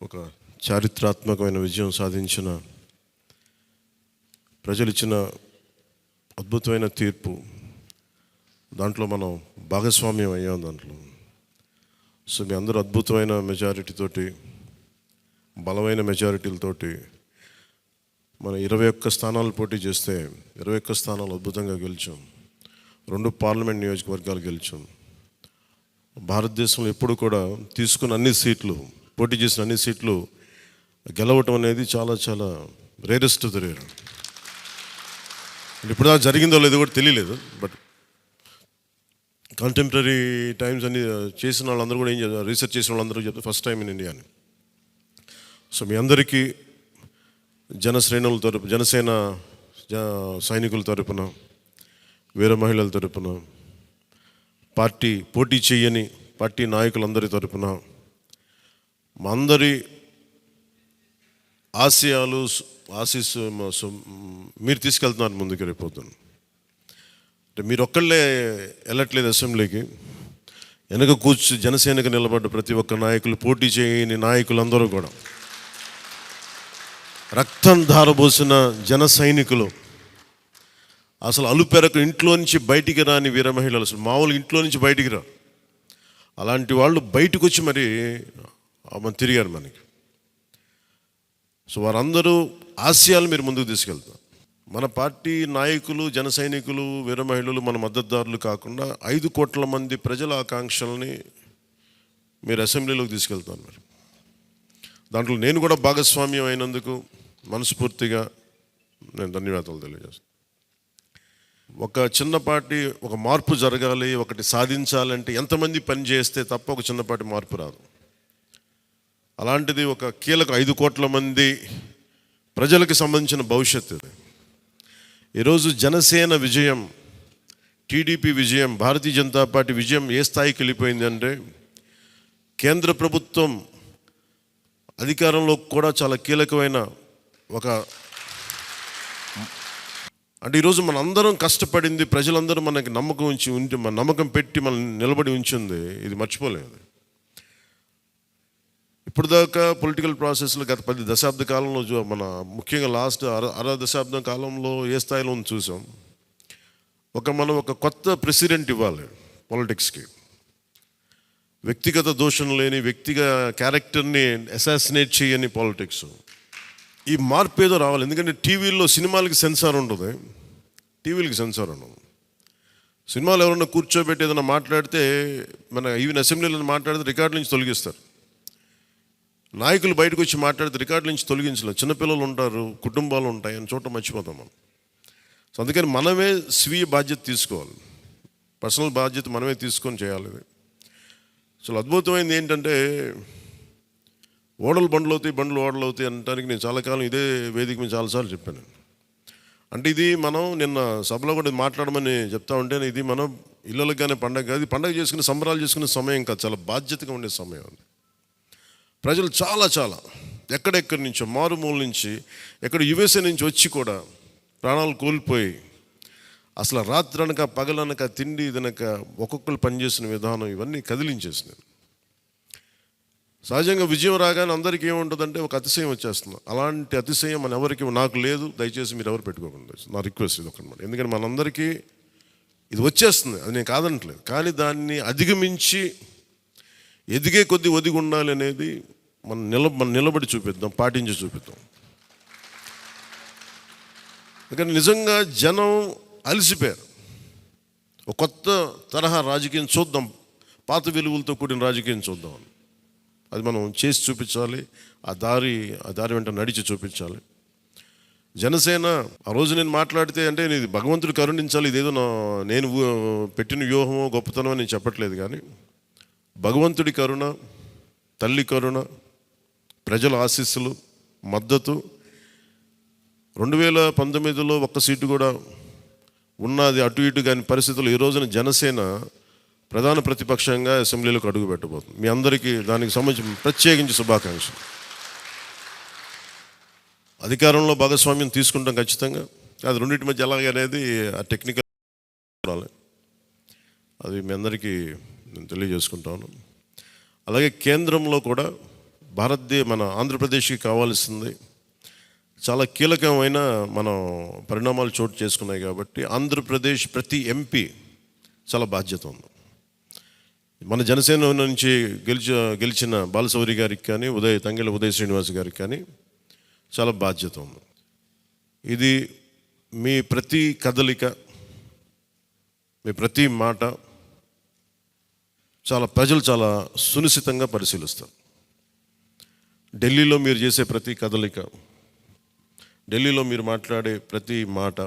ఒక చారిత్రాత్మకమైన విజయం సాధించిన ప్రజలు ఇచ్చిన అద్భుతమైన తీర్పు. దాంట్లో మనం భాగస్వామ్యం అయ్యాం దాంట్లో. సో మీ అందరూ అద్భుతమైన మెజారిటీతోటి, బలమైన మెజారిటీలతోటి మన 21 స్థానాలు పోటీ చేస్తే 21 స్థానాలు అద్భుతంగా గెలిచాం. 2 పార్లమెంట్ నియోజకవర్గాలు గెలిచాం. భారతదేశంలో ఎప్పుడు కూడా తీసుకున్న అన్ని సీట్లు, పోటీ చేసిన అన్ని సీట్లు గెలవటం అనేది చాలా చాలా రేరెస్ట్ ఆఫ్ ద రేర్. ఇప్పుడు దాకా జరిగిందో లేదో కూడా తెలియలేదు. బట్ కంటెంపరీ టైమ్స్ అన్ని చేసిన వాళ్ళందరూ కూడా ఏం చేస్తారు, రీసెర్చ్ చేసిన వాళ్ళందరూ చెప్తారు ఫస్ట్ టైం ఇన్ ఇండియా అని. సో మీ అందరికీ జనసేన సైనికుల తరపున, వీర మహిళల తరపున, పోటీ చేయని పార్టీ నాయకులందరి తరపున, మా అందరి ఆశీస్సు మీరు తీసుకెళ్తున్నారు ముందుకు. రేపొద్దున అంటే మీరు ఒక్కళ్ళే వెళ్ళట్లేదు అసెంబ్లీకి. వెనక జనసేనకు నిలబడ్డ ప్రతి ఒక్క నాయకులు, పోటీ చేయని నాయకులందరూ కూడా, రక్తం ధారబోసిన జన సైనికులు, అసలు అలుపెరకు ఇంట్లో నుంచి బయటికి రాని వీర మహిళలు, అసలు మామూలు ఇంట్లో నుంచి బయటికి రా, అలాంటి వాళ్ళు బయటకు వచ్చి మరి తిరిగారు మనకి. సో వారందరూ ఆశయాలు మీరు ముందుకు తీసుకెళ్తారు. మన పార్టీ నాయకులు, జన సైనికులు, వీర మహిళలు, మన మద్దతుదారులు కాకుండా 5 కోట్ల మంది ప్రజల ఆకాంక్షల్ని మీరు అసెంబ్లీలోకి తీసుకెళ్తాను. మీరు దాంట్లో నేను కూడా భాగస్వామ్యం అయినందుకు మనస్ఫూర్తిగా నేను ధన్యవాదాలు తెలియజేస్తాను. ఒక చిన్నపాటి ఒక మార్పు జరగాలి, ఒకటి సాధించాలంటే ఎంతమంది పని చేస్తే తప్ప ఒక చిన్నపాటి మార్పు రాదు. అలాంటిది ఒక కీలక 5 కోట్ల మంది ప్రజలకు సంబంధించిన భవిష్యత్తు. ఈరోజు జనసేన విజయం, టీడీపీ విజయం, భారతీయ జనతా పార్టీ విజయం ఏ స్థాయికి వెళ్ళిపోయింది అంటే, కేంద్ర ప్రభుత్వం అధికారంలో కూడా చాలా కీలకమైన అంటే ఈరోజు మన అందరం కష్టపడింది, ప్రజలందరూ మనకి నమ్మకం పెట్టి మనం నిలబడి ఉంచింది, ఇది మర్చిపోలేదు. ఇప్పుడు దాకా పొలిటికల్ ప్రాసెస్లో గత 10 దశాబ్ద కాలంలో మన ముఖ్యంగా లాస్ట్ అర దశాబ్దం కాలంలో ఏ స్థాయిలో చూసాం. మనం ఒక కొత్త ప్రెసిడెంట్ ఇవ్వాలి పాలిటిక్స్కి. వ్యక్తిగత దోషం లేని, క్యారెక్టర్ని అసాసినేట్ చేయని పాలిటిక్స్. ఈ మార్పు ఏదో రావాలి. ఎందుకంటే టీవీల్లో సినిమాలకి సెన్సార్ ఉంటుంది, టీవీలకి సెన్సార్ ఉండదు. సినిమాలు ఎవరన్నా కూర్చోబెట్టి ఏదైనా మాట్లాడితే, మన ఈవెన్ అసెంబ్లీలో మాట్లాడితే రికార్డుల నుంచి తొలగిస్తారు. నాయకులు బయటకు వచ్చి మాట్లాడితే రికార్డుల నుంచి తొలగించలేదు. చిన్నపిల్లలు ఉంటారు, కుటుంబాలు ఉంటాయి అని చోట మర్చిపోతాం మనం. సో అందుకని మనమే స్వీయ బాధ్యత తీసుకోవాలి, పర్సనల్ బాధ్యత మనమే తీసుకొని చేయాలి. అసలు అద్భుతమైనది ఏంటంటే, ఓడలు బండ్లు అవుతాయి అనడానికి నేను చాలా కాలం ఇదే వేదిక మీద చాలాసార్లు చెప్పాను. అంటే ఇది మనం నిన్న సభలో కూడా మాట్లాడమని చెప్తా ఉంటే, ఇది మనం ఇళ్ళకి కానీ పండగ కాదు, పండగ చేసుకునే సంబరాలు చేసుకునే సమయం కాదు, చాలా బాధ్యతగా ఉండే సమయం అది. ప్రజలు చాలా ఎక్కడెక్కడి నుంచో, మారుమూల నుంచి, ఎక్కడ యుఎస్ఏ నుంచి వచ్చి కూడా ప్రాణాలు కోల్పోయి, అసలు రాత్రనక పగలనక తిండి తినక ఒక్కొక్కరు పనిచేసిన విధానం ఇవన్నీ కదిలించేసినాయి. సహజంగా విజయం రాగానే అందరికీ ఏముంటుందంటే ఒక అతిశయం వచ్చేస్తుంది. అలాంటి అతిశయం నాకు లేదు. దయచేసి మీరు ఎవరు పెట్టుకోకుండా, నా రిక్వెస్ట్ ఇది ఒకటి. ఎందుకంటే మనందరికీ ఇది వచ్చేస్తుంది, అది నేను కాదనట్లేదు. కానీ దాన్ని అధిగమించి ఎదిగే కొద్దీ ఒదిగి ఉండాలి అనేది మనం నిలబడి చూపిద్దాం, పాటించి చూపిద్దాం. ఎందుకంటే నిజంగా జనం అలసిపోయారు. ఒక కొత్త తరహా రాజకీయం చూద్దాం, పాత విలువలతో కూడిన రాజకీయం చూద్దాం. అది మనం చేసి చూపించాలి, ఆ దారి వెంట నడిచి చూపించాలి. జనసేన ఆ రోజు నేను మాట్లాడితే, అంటే ఇది భగవంతుడు కరుణించాలి, ఇదేదో నేను పెట్టిన వ్యూహమో గొప్పతనమో నేను చెప్పట్లేదు. కానీ భగవంతుడి కరుణ, తల్లి కరుణ, ప్రజల ఆశీస్సులు, మద్దతు, 2019లో 1 సీటు కూడా ఉన్నది అటు ఇటు కాని పరిస్థితుల్లో ఈ రోజున జనసేన ప్రధాన ప్రతిపక్షంగా అసెంబ్లీలోకి అడుగు పెట్టబోతుంది. మీ అందరికీ దానికి సంబంధించి ప్రత్యేకించి శుభాకాంక్షలు. అధికారంలో భాగస్వామ్యం తీసుకుంటాం ఖచ్చితంగా. అది రెండింటి మధ్య ఎలాగ అనేది ఆ టెక్నికల్, అది మీ అందరికీ నేను తెలియజేసుకుంటాను. అలాగే కేంద్రంలో కూడా మన ఆంధ్రప్రదేశ్కి కావాల్సింది చాలా కీలకమైన మనం పరిణామాలు చోటు చేసుకున్నాయి కాబట్టి ఆంధ్రప్రదేశ్ ప్రతి ఎంపీ చాలా బాధ్యత ఉంది. మన జనసేన నుంచి గెలిచిన బాలశౌరి గారికి కానీ తంగెళ్ళ ఉదయ్ శ్రీనివాస్ గారికి కానీ చాలా బాధ్యత ఉంది. ఇది మీ ప్రతి కదలిక, మీ ప్రతి మాట ప్రజలు చాలా సునిశ్చితంగా పరిశీలిస్తారు. ఢిల్లీలో మీరు చేసే ప్రతి కదలిక, ఢిల్లీలో మీరు మాట్లాడే ప్రతి మాట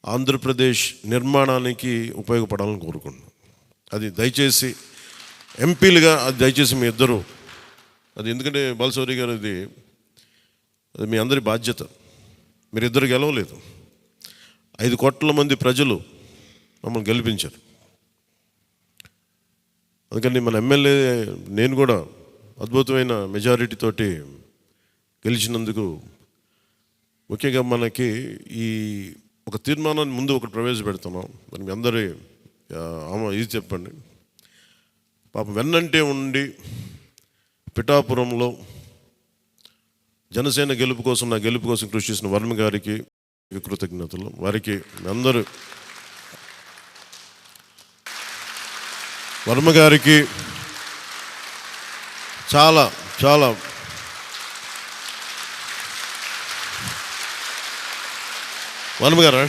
ఆంధ్రప్రదేశ్ నిర్మాణానికి ఉపయోగపడాలని కోరుకుంటున్నాను. అది దయచేసి ఎంపీలుగా దయచేసి మీ ఇద్దరు అది, ఎందుకంటే బాలశౌరి గారు అది మీ అందరి బాధ్యత. మీరిద్దరు గెలవలేదు, 5 కోట్ల మంది ప్రజలు మమ్మల్ని గెలిపించారు. అందుకని మన ఎమ్మెల్యే నేను కూడా అద్భుతమైన మెజారిటీ తోటి గెలిచినందుకు ముఖ్యంగా మనకి ఈ ఒక తీర్మానాన్ని ముందు ఒకటి ప్రవేశపెడుతున్నాం. మరి మీ అందరి ఇది చెప్పండి. పాపం వెన్నంటే ఉండి పిఠాపురంలో జనసేన గెలుపు కోసం, నా గెలుపు కోసం కృషి చేసిన వర్మ గారికి కృతజ్ఞతలు. వారికి అందరూ వర్మ గారికి చాలా చాలా వర్మ గారు